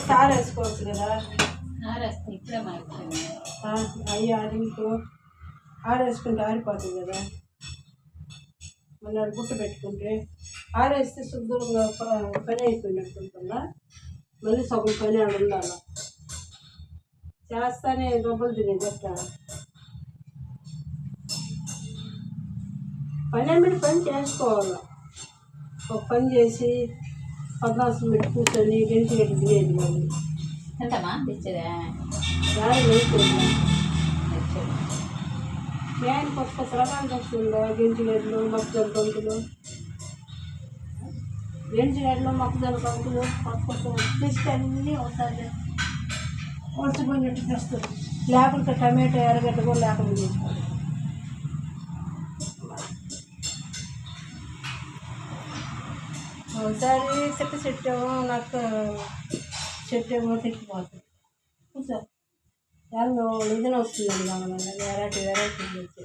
వేస్తే ఆరేసుకోవచ్చు కదా. ఆరేస్తే ఇప్పుడే అయ్యి ఆరింపు ఆరేసుకుంటే ఆరిపోతుంది కదా. మళ్ళీ అది గుట్ట పెట్టుకుంటే ఆరేస్తే శుభ్రంగా పని అయిపోయినట్టుంటుందా. మళ్ళీ సగం పని ఆడ ఉండాలి. చేస్తానే దెబ్బలు తినే చెప్తా. పని ఏమిటి పని చేసుకోవాలి. ఒక పని చేసి 14 మినిట్ కూర్చొని గెంటి గట్టి తినేది వాళ్ళు. ఎంతమ్మా తెచ్చేదా దాని అయిపోయింది. నేను కొత్త రకాలు వస్తుందో గెంటిగడ్డలు మొక్కజొన్న కంకులు, గెంటిగడ్డలు మొక్కజొన్న కంకులు కొత్త తెస్తే అన్నీ ఒకసారి ఒడిచిపోయినట్టు తెస్తుంది. లేకుంటే టమాటో ఎర్రగడ్డ కూడా లేకుండా చేసుకోవాలి. ఒకసారి చెట్టు చెట్టేమో నాకు చెట్టేమో తిప్పిపోతుంది. సార్ దానిలో నిజం వస్తుందండి. కావాలన్నా వెరైటీ తెచ్చి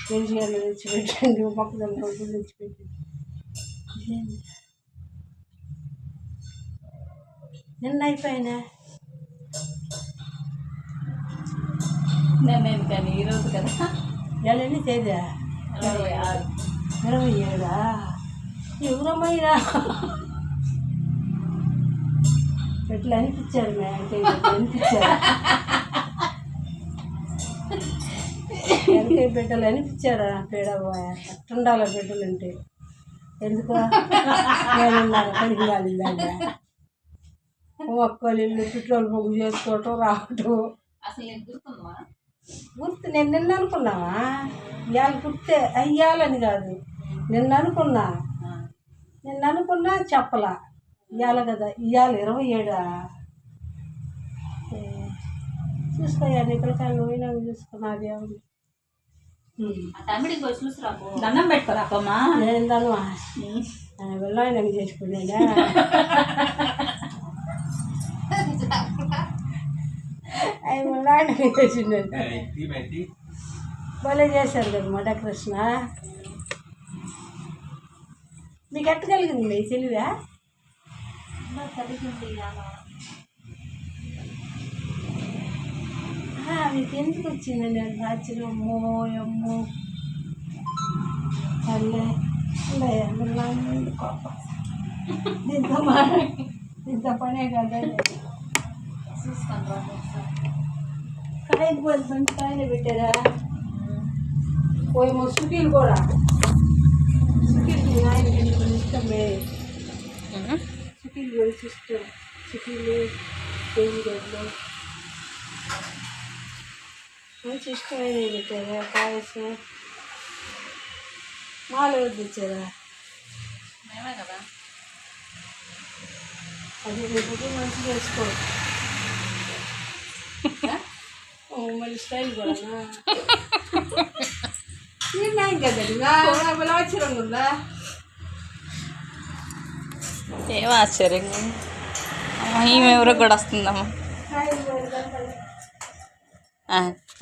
గెంజిగడ్డలు తెచ్చిపెట్టండి, మొక్కజొన్న కంకులు తెచ్చిపెట్టండి. నిన్న అయిపోయినా నేను కానీ ఈరోజు కదా ఎన్ని తేదా 27 ఎవరమ్మైనా ఎట్లా అనిపించారు. అనిపించారు వెనక బిడ్డలు అనిపించారా. పేడబోయ అట్టుండాల బిడ్డలు అంటే ఎందుకు నేనున్నాను పనికి కాలిందా. ఒక్కళ్ళు ఇల్లు పెట్రోల్ బొగ్గు చేసుకోవటం రావటం. గుర్తు నేను నిన్న అనుకున్నావా. ఇవాళ గుర్తే అయ్యాలని కాదు, నిన్న అనుకున్నా చెప్పలా. ఇవాళ కదా, ఇవాళ 27. చూసుకోయా నీ పిల్లకాయలు పోయినా చూసుకున్నది. దండం పెట్టుకోరాకమ్మా. నేను దన్నమా వెళ్ళాయనని చేసుకునేదా. అవి వెళ్ళాయనని చేసిండే భలే చేశారు కదా మా డెకరేషన్. మీకు ఎట్ట కలిగింది తెలివా. మీకు ఎందుకు వచ్చిందండి అది ఆశ్చర్యం. అమ్మో అల్లే కోపం ఇంత పనే కదా. కాయలు పోయి మంచి కాయలు పెట్టారా. పోయేమో సుఖీలు కూడా సుఖీలు నాయనకి ఇష్టమే. సుఖీలు కూడా ఇష్టం. సుఖీలు గడ్డలు మంచి ఇష్టమైనవి పెట్టారా. పాయసం మాలు ఎవరు తెచ్చారా. మేమే కదా. అది రేపు మంచిగా వేసుకో. మళ్ళీ స్టైల్ కూడా కదండి. ఆశ్చర్యం ఉందా. ఏం ఆశ్చర్యంగా ఈమెవరో కూడా వస్తుందమ్మా.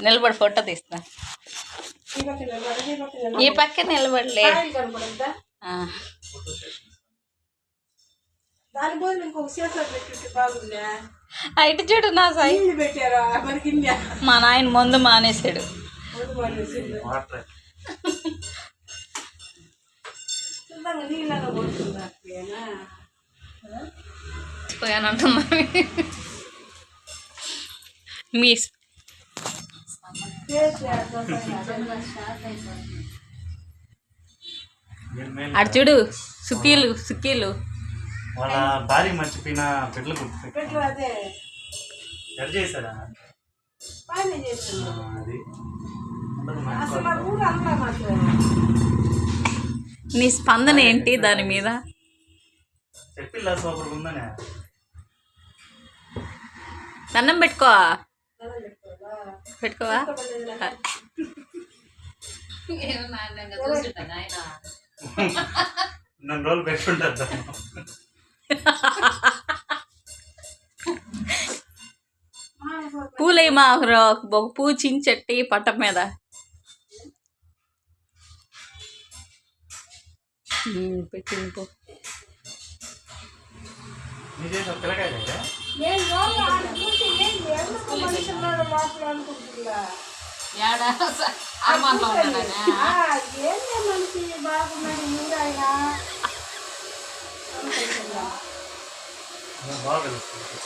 నిలబడి ఫోటో తీస్తా. ఈ పక్క నిలబడలే. దాని బదులు ఇంకొక సీసాలు పెట్టి బాగుందా. ఇటు చూడు నా సాయి పెట్టారా. మా నాయన ముందు మానేసాడు. నీళ్ళగా పోతుందా పోయానంటున్నా. మీ అటు చూడు సుఖీలు వాళ్ళ భార్య మర్చిపోయిన బిడ్డలు గుర్తు అదే ఎడ చేశారా. అది నీ స్పందన ఏంటి దాని మీద. చెప్పిల్లా సూపర్ ఉందనే. దండం పెట్టుకోవా. నన్ను రోజులు పెట్టుకుంటారు. పూలే మా ఒక పూ చించెట్టి పట్టం మీద పెట్టింది పో. నీ చేసిన పిల్లకాయ లేదా? నేను లోపల ఆడ చూసి ఏంది ఎందుకు మనిషి ఉన్నాడు లోపల అనుకుంటున్నా. ఏంది మనిషి బాగున్నాడు మీరు ఆయన అనుకుంటున్నా. బాగా తెలుస్తుంది.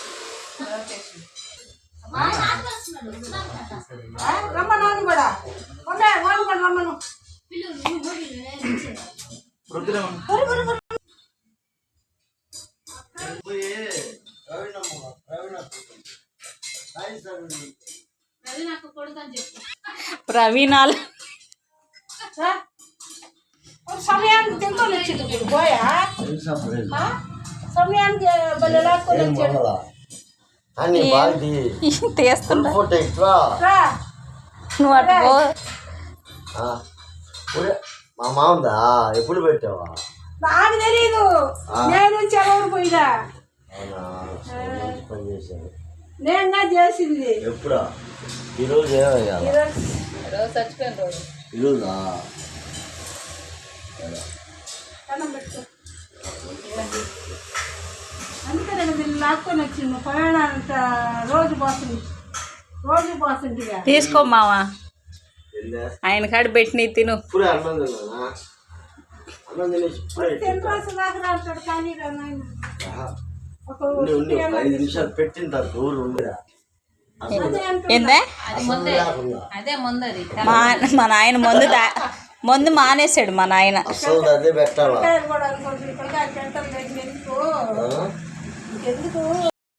రమ్మ నాన్న కూడా ఉండే వాళ్ళు కూడా రమ్మను. వృద్ధిలో ప్రవీణాలు సమయానికి తింటూనే వచ్చింది ఇప్పుడు పోయా సమయానికి భలే లాక్కొని వచ్చాడు. తీస్తున్నా రా. నువ్వు అటు పో. మా మామదా ఎప్పుడు పెట్టావా? నాకు తెలీదు నేను చెలవులు పోయినా పని చేశాను. నేను చేసింది ఎప్పుడా? ఈరోజు ఏమయ్యా? ఈరోజా? అన్నం పెట్టుకో. అందుకనే మీరు లాక్కొని వచ్చింది ప్రయాణాలంట రోజు పోతుందిగా. తీసుకో మావా, ఆయన కాడ పెట్టిన తిను. ఇప్పుడే అన్నం తిన్నానా? అన్నం తినేసి ఇప్పుడే తినరాసు దాకా అంటాడు కానీ రా నాయన. ఒక ఉండి 5 నిమిషాలు పెట్టిన తర్వాత ఊరు ఉండరా? అదే అంటున్నా. ఏందే మా నాయన మందు మానేశాడు. మా నాయన అసలు అదే పెట్టాలా? పిల్లకాయలు కూడా అనుకుంటారు ఇప్పటికే 5 గంటలు లేచి ఎందుకు